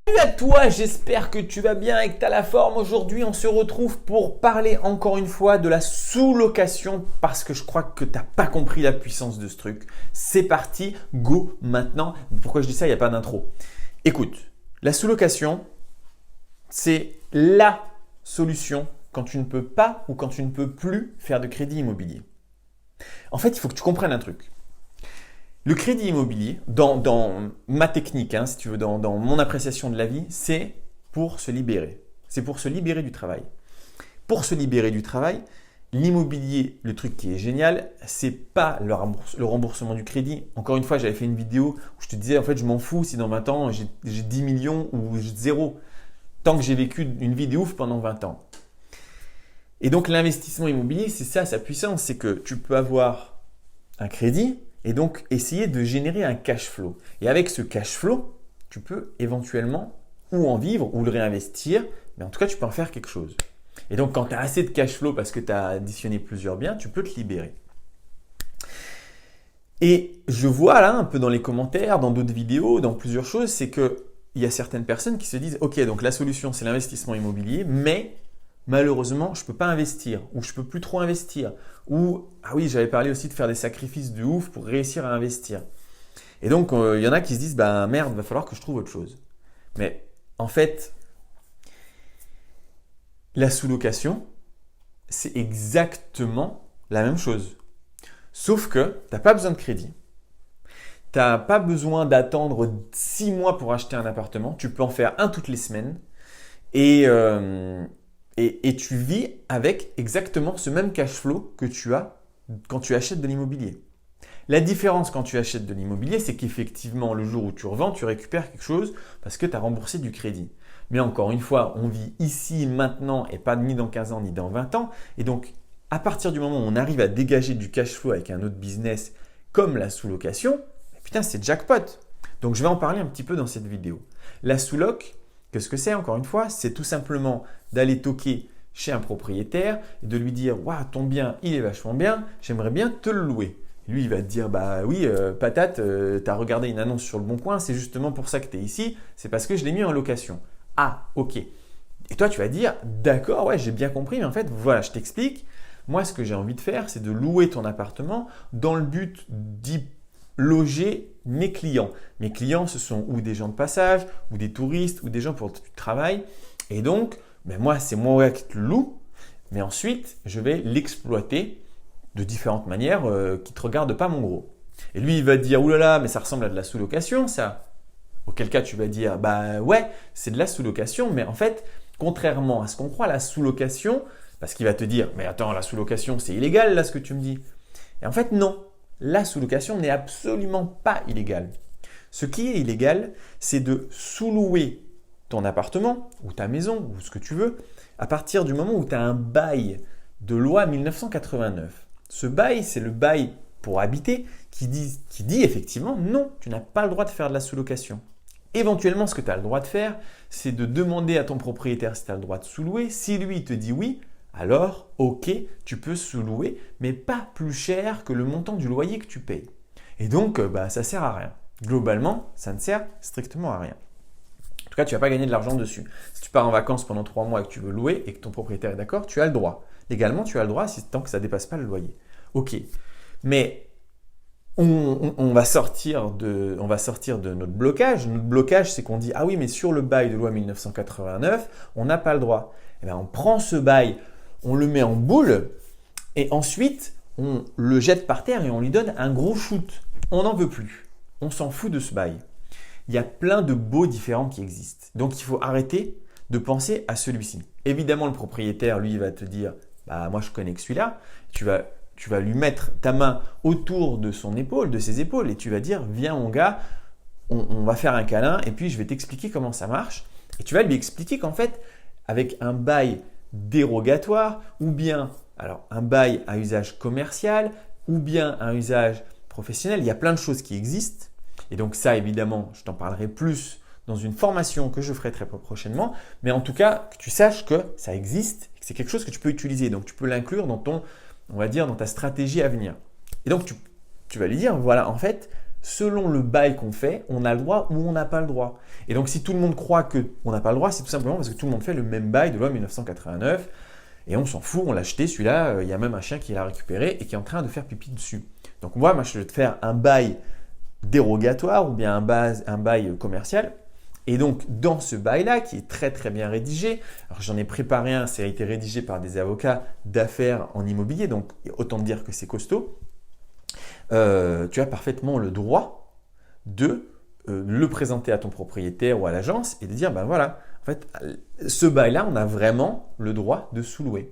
Salut à toi, j'espère que tu vas bien et que tu as la forme. Aujourd'hui, on se retrouve pour parler encore une fois de la sous-location parce que je crois que tu n'as pas compris la puissance de ce truc. C'est parti, go maintenant. Pourquoi je dis ça? Il n'y a pas d'intro. Écoute, la sous-location, c'est la solution quand tu ne peux pas ou quand tu ne peux plus faire de crédit immobilier. En fait, il faut que tu comprennes un truc. Le crédit immobilier, dans ma technique, si tu veux, dans mon appréciation de la vie, c'est pour se libérer. C'est pour se libérer du travail. Pour se libérer du travail, l'immobilier, le truc qui est génial, c'est pas le remboursement du crédit. Encore une fois, j'avais fait une vidéo où je te disais, en fait, je m'en fous si dans 20 ans, j'ai 10 millions ou j'ai zéro. Tant que j'ai vécu une vie de ouf pendant 20 ans. Et donc, l'investissement immobilier, c'est ça, sa puissance. C'est que tu peux avoir un crédit, et donc, essayer de générer un cash flow. Et avec ce cash flow, tu peux éventuellement ou en vivre ou le réinvestir, mais en tout cas, tu peux en faire quelque chose. Et donc, quand tu as assez de cash flow parce que tu as additionné plusieurs biens, tu peux te libérer. Et je vois là, un peu dans les commentaires, dans d'autres vidéos, dans plusieurs choses, c'est qu'il y a certaines personnes qui se disent « Ok, donc la solution, c'est l'investissement immobilier, mais… » malheureusement, je ne peux pas investir ou je ne peux plus trop investir. Ou, ah oui, j'avais parlé aussi de faire des sacrifices de ouf pour réussir à investir. Et donc, il y en a qui se disent, bah merde, il va falloir que je trouve autre chose. Mais en fait, la sous-location, c'est exactement la même chose. Sauf que tu n'as pas besoin de crédit. Tu n'as pas besoin d'attendre 6 mois pour acheter un appartement. Tu peux en faire un toutes les semaines. Et tu vis avec exactement ce même cash flow que tu as quand tu achètes de l'immobilier. La différence quand tu achètes de l'immobilier, c'est qu'effectivement, le jour où tu revends, tu récupères quelque chose parce que tu as remboursé du crédit. Mais encore une fois, on vit ici, maintenant, et pas ni dans 15 ans, ni dans 20 ans. Et donc, à partir du moment où on arrive à dégager du cash flow avec un autre business comme la sous-location, putain, c'est jackpot. Donc, je vais en parler un petit peu dans cette vidéo. La sous-loc, qu'est-ce que c'est encore une fois? C'est tout simplement d'aller toquer chez un propriétaire et de lui dire « Waouh, ton bien, il est vachement bien, j'aimerais bien te le louer ». Lui, il va te dire « Bah oui, patate, tu as regardé une annonce sur le Bon Coin, c'est justement pour ça que tu es ici, c'est parce que je l'ai mis en location. » Ah, ok. Et toi, tu vas dire « D'accord, ouais, j'ai bien compris, mais en fait, voilà, je t'explique. Moi, ce que j'ai envie de faire, c'est de louer ton appartement dans le but d'y loger mes clients. Mes clients, ce sont ou des gens de passage, ou des touristes, ou des gens pour du travail. Et donc, moi, c'est moi qui te le loue, mais ensuite, je vais l'exploiter de différentes manières qui ne te regardent pas, mon gros. Et lui, il va te dire, oulala, mais ça ressemble à de la sous-location, ça. Auquel cas, tu vas dire, bah ouais, c'est de la sous-location, mais en fait, contrairement à ce qu'on croit, la sous-location, parce qu'il va te dire, mais attends, la sous-location, c'est illégal, là, ce que tu me dis. Et en fait, non. La sous-location n'est absolument pas illégale. Ce qui est illégal, c'est de sous-louer ton appartement ou ta maison ou ce que tu veux à partir du moment où tu as un bail de loi 1989. Ce bail, c'est le bail pour habiter qui dit effectivement non, tu n'as pas le droit de faire de la sous-location. Éventuellement, ce que tu as le droit de faire, c'est de demander à ton propriétaire si tu as le droit de sous-louer. Si lui te dit oui, alors, ok, tu peux sous-louer, mais pas plus cher que le montant du loyer que tu payes. Et donc, ça ne sert à rien. Globalement, ça ne sert strictement à rien. En tout cas, tu ne vas pas gagner de l'argent dessus. Si tu pars en vacances pendant 3 mois et que tu veux louer et que ton propriétaire est d'accord, tu as le droit. Légalement, tu as le droit tant que ça ne dépasse pas le loyer. Ok, mais on va sortir de notre blocage. Notre blocage, c'est qu'on dit « Ah oui, mais sur le bail de loi 1989, on n'a pas le droit. » Eh bien, on prend ce bail, on le met en boule et ensuite, on le jette par terre et on lui donne un gros shoot. On n'en veut plus. On s'en fout de ce bail. Il y a plein de baux différents qui existent. Donc, il faut arrêter de penser à celui-ci. Évidemment, le propriétaire, lui, il va te dire « Bah, moi, je connais que celui-là. » Tu vas lui mettre ta main autour de son épaule, de ses épaules et tu vas dire « Viens, mon gars, on va faire un câlin et puis je vais t'expliquer comment ça marche. » Et tu vas lui expliquer qu'en fait, avec un bail dérogatoire ou bien alors un bail à usage commercial ou bien un usage professionnel, il y a plein de choses qui existent. Et donc ça, évidemment, je t'en parlerai plus dans une formation que je ferai très prochainement. Mais en tout cas, que tu saches que ça existe et que c'est quelque chose que tu peux utiliser. Donc tu peux l'inclure dans ta stratégie à venir. Et donc tu vas lui dire, voilà, en fait, selon le bail qu'on fait, on a le droit ou on n'a pas le droit. Et donc, si tout le monde croit qu'on n'a pas le droit, c'est tout simplement parce que tout le monde fait le même bail de loi 1989 et on s'en fout, on l'a acheté, celui-là, il y a même un chien qui l'a récupéré et qui est en train de faire pipi dessus. Donc, moi, je vais te faire un bail dérogatoire ou bien un bail commercial. Et donc, dans ce bail-là, qui est très très bien rédigé, alors j'en ai préparé un, ça a été rédigé par des avocats d'affaires en immobilier, donc autant dire que c'est costaud, tu as parfaitement le droit de le présenter à ton propriétaire ou à l'agence et de dire, ben voilà, en fait, ce bail-là, on a vraiment le droit de sous-louer.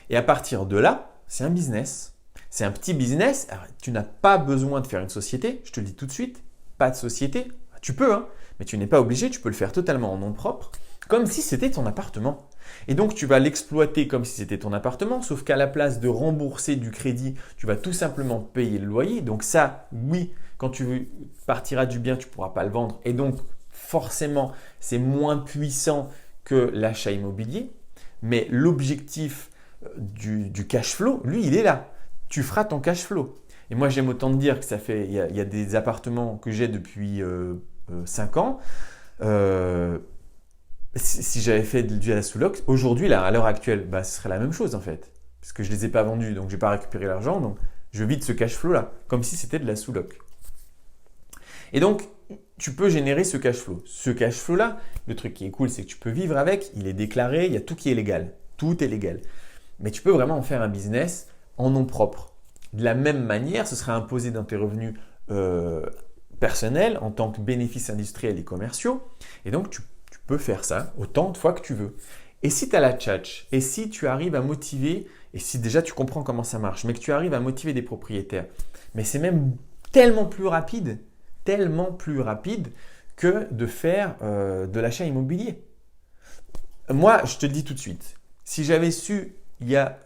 Et à partir de là, c'est un business. C'est un petit business. Alors, tu n'as pas besoin de faire une société, je te le dis tout de suite, pas de société. Tu peux, hein, mais tu n'es pas obligé, tu peux le faire totalement en nom propre, comme si c'était ton appartement. Et donc, tu vas l'exploiter comme si c'était ton appartement, sauf qu'à la place de rembourser du crédit, tu vas tout simplement payer le loyer. Donc ça, oui, quand tu partiras du bien, tu ne pourras pas le vendre. Et donc, forcément, c'est moins puissant que l'achat immobilier. Mais l'objectif du cash flow, lui, il est là. Tu feras ton cash flow. Et moi, j'aime autant te dire que il y a des appartements que j'ai depuis 5 ans. Si j'avais fait du à la sous-loc, aujourd'hui, là, à l'heure actuelle, ce serait la même chose en fait. Parce que je ne les ai pas vendus, donc je n'ai pas récupéré l'argent. Donc, je vide ce cash flow-là, comme si c'était de la sous-loc. Et donc, tu peux générer ce cash flow. Ce cash flow-là, le truc qui est cool, c'est que tu peux vivre avec, il est déclaré, il y a tout qui est légal. Tout est légal. Mais tu peux vraiment en faire un business en nom propre. De la même manière, ce sera imposé dans tes revenus personnels en tant que bénéfices industriels et commerciaux. Et donc, tu peux faire ça autant de fois que tu veux. Et si tu as la tchatch, et si tu arrives à motiver, et si déjà tu comprends comment ça marche, mais que tu arrives à motiver des propriétaires, mais c'est même tellement plus rapide que de faire de l'achat immobilier. Moi, je te le dis tout de suite, si j'avais su,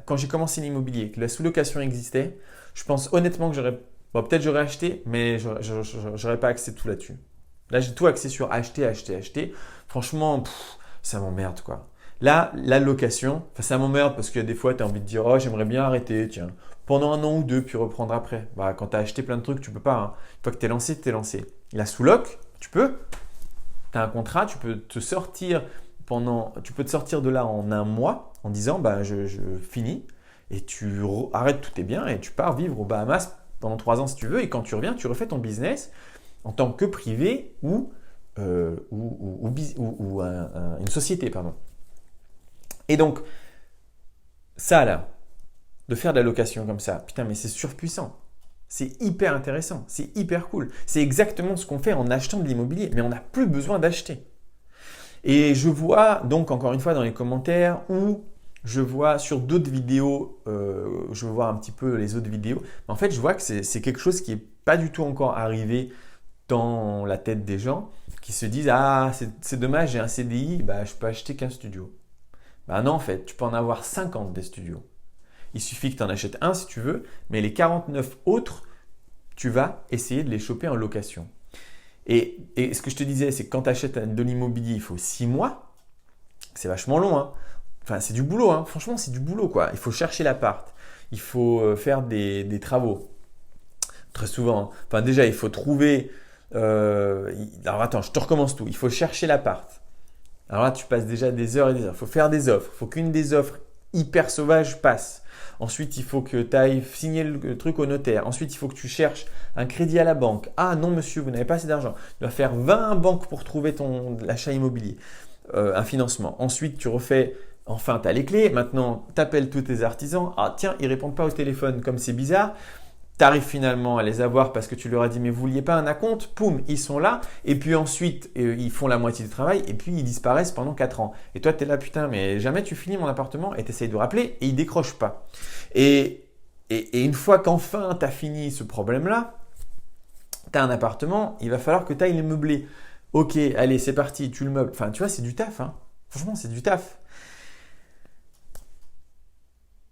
quand j'ai commencé l'immobilier, que la sous-location existait, je pense honnêtement que peut-être j'aurais acheté, mais j'aurais pas axé tout là-dessus. Là, j'ai tout axé sur acheter. Franchement, ça m'emmerde quoi. Là, la location, ça m'emmerde parce que des fois, tu as envie de dire « Oh, j'aimerais bien arrêter, tiens, pendant 1 an ou 2, puis reprendre après. » Quand tu as acheté plein de trucs, tu peux pas. Hein. Une fois que tu es lancé, tu es lancé. La sous-loc, tu peux. Tu as un contrat, tu peux te sortir de là en 1 mois en disant « je finis » et tu arrêtes tous tes biens et tu pars vivre aux Bahamas pendant 3 ans si tu veux. Et quand tu reviens, tu refais ton business en tant que privé ou une société, pardon. Et donc, ça là, de faire de la location comme ça, putain, mais c'est surpuissant. C'est hyper intéressant, c'est hyper cool. C'est exactement ce qu'on fait en achetant de l'immobilier, mais on n'a plus besoin d'acheter. Et je vois donc encore une fois dans les commentaires ou je vois sur d'autres vidéos, je vois un petit peu les autres vidéos. En fait, je vois que c'est quelque chose qui n'est pas du tout encore arrivé dans la tête des gens qui se disent « Ah, c'est dommage, j'ai un CDI, je peux acheter qu'un studio. » Non, en fait, tu peux en avoir 50 des studios. Il suffit que tu en achètes un si tu veux, mais les 49 autres, tu vas essayer de les choper en location. Et ce que je te disais, c'est que quand tu achètes de l'immobilier, il faut 6 mois. C'est vachement long. Hein. Enfin, c'est du boulot. Hein. Franchement, c'est du boulot, quoi. Il faut chercher l'appart. Il faut faire des travaux. Très souvent. Hein. Enfin, déjà, il faut trouver… alors, attends, je te recommence tout. Il faut chercher l'appart. Alors là, tu passes déjà des heures et des heures. Il faut faire des offres. Il faut qu'une des offres hyper sauvages passe. Ensuite, il faut que tu ailles signer le truc au notaire. Ensuite, il faut que tu cherches un crédit à la banque. Ah non, monsieur, vous n'avez pas assez d'argent. Tu dois faire 20 banques pour trouver l'achat immobilier, un financement. Ensuite, tu refais… Enfin, tu as les clés. Maintenant, tu appelles tous tes artisans. Ah tiens, ils ne répondent pas au téléphone comme c'est bizarre. Tu arrives finalement à les avoir parce que tu leur as dit « mais vous ne vouliez pas un acompte ?» Poum, ils sont là. Et puis ensuite, ils font la moitié du travail et puis ils disparaissent pendant 4 ans. Et toi, tu es là « putain, mais jamais tu finis mon appartement » et tu essayes de rappeler et ils ne décrochent pas. Et une fois qu'enfin tu as fini ce problème-là, tu as un appartement, il va falloir que tu ailles le meubler. Ok, allez, c'est parti, tu le meubles. Enfin, tu vois, c'est du taf. Hein. Franchement, c'est du taf.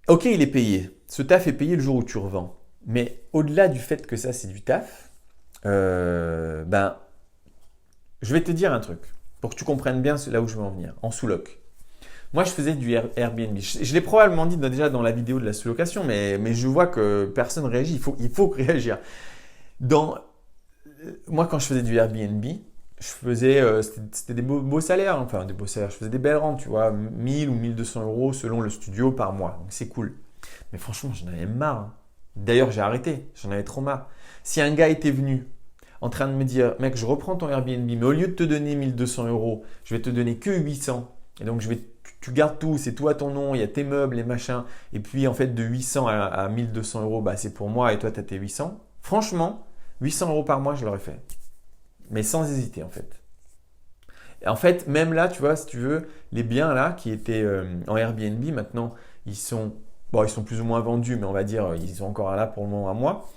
Ok, il est payé. Ce taf est payé le jour où tu revends. Mais au-delà du fait que ça, c'est du taf, je vais te dire un truc pour que tu comprennes bien là où je veux en venir, en sous-loc. Moi, je faisais du Airbnb. Je l'ai probablement dit déjà dans la vidéo de la sous-location, mais je vois que personne ne réagit. Il faut réagir. Dans moi, quand je faisais du Airbnb, je faisais, c'était des beaux salaires, enfin des beaux salaires, je faisais des belles rentes, tu vois, 1000 ou 1200 euros selon le studio par mois. Donc c'est cool. Mais franchement, j'en avais marre, hein. D'ailleurs, j'ai arrêté, j'en avais trop marre. Si un gars était venu en train de me dire, mec, je reprends ton Airbnb, mais au lieu de te donner 1200 euros, je vais te donner que 800. Et donc, tu gardes tout, c'est tout à ton nom, il y a tes meubles, les machins. Et puis, en fait, de 800 à 1200 euros, bah, c'est pour moi et toi, tu as tes 800. Franchement, 800 euros par mois, je l'aurais fait. Mais sans hésiter, en fait. Et en fait, même là, tu vois, si tu veux, les biens là qui étaient en Airbnb, maintenant, bon, ils sont plus ou moins vendus, mais on va dire, ils sont encore là pour le moment à moi.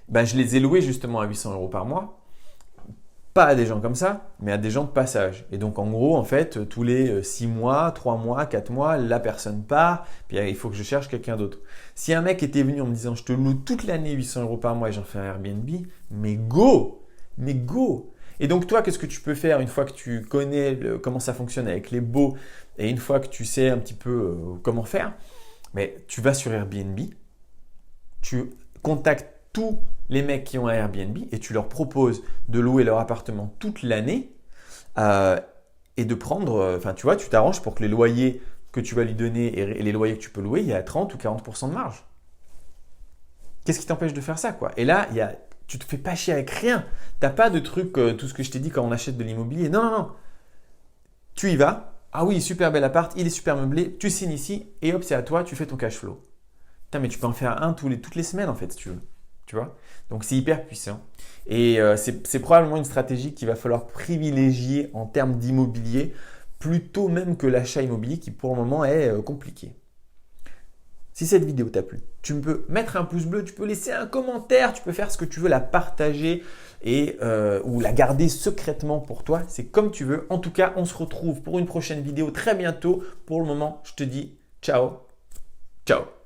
Ben, je les ai loués justement à 800 euros par mois. Pas à des gens comme ça, mais à des gens de passage. Et donc, en gros, en fait, tous les 6 mois, 3 mois, 4 mois, la personne part, puis il faut que je cherche quelqu'un d'autre. Si un mec était venu en me disant, je te loue toute l'année 800 euros par mois et j'en fais un Airbnb, mais go! Mais go! Et donc, toi, qu'est-ce que tu peux faire une fois que tu connais comment ça fonctionne avec les baux et une fois que tu sais un petit peu comment faire? Mais tu vas sur Airbnb, tu contactes tous les mecs qui ont un Airbnb et tu leur proposes de louer leur appartement toute l'année et de prendre, enfin tu vois, tu t'arranges pour que les loyers que tu vas lui donner et les loyers que tu peux louer, il y a 30 ou 40% de marge. Qu'est-ce qui t'empêche de faire ça, quoi? Et là, tu te fais pas chier avec rien. Tu n'as pas de truc, tout ce que je t'ai dit quand on achète de l'immobilier. Non, non, non. Tu y vas. Ah oui, super bel appart, il est super meublé. Tu signes ici et hop, c'est à toi, tu fais ton cash flow. Putain, mais tu peux en faire un toutes les semaines en fait, si tu veux. Tu vois? Donc c'est hyper puissant. Et c'est probablement une stratégie qu'il va falloir privilégier en termes d'immobilier, plutôt même que l'achat immobilier qui pour le moment est compliqué. Si cette vidéo t'a plu, tu peux mettre un pouce bleu, tu peux laisser un commentaire, tu peux faire ce que tu veux, la partager ou la garder secrètement pour toi. C'est comme tu veux. En tout cas, on se retrouve pour une prochaine vidéo très bientôt. Pour le moment, je te dis ciao. Ciao.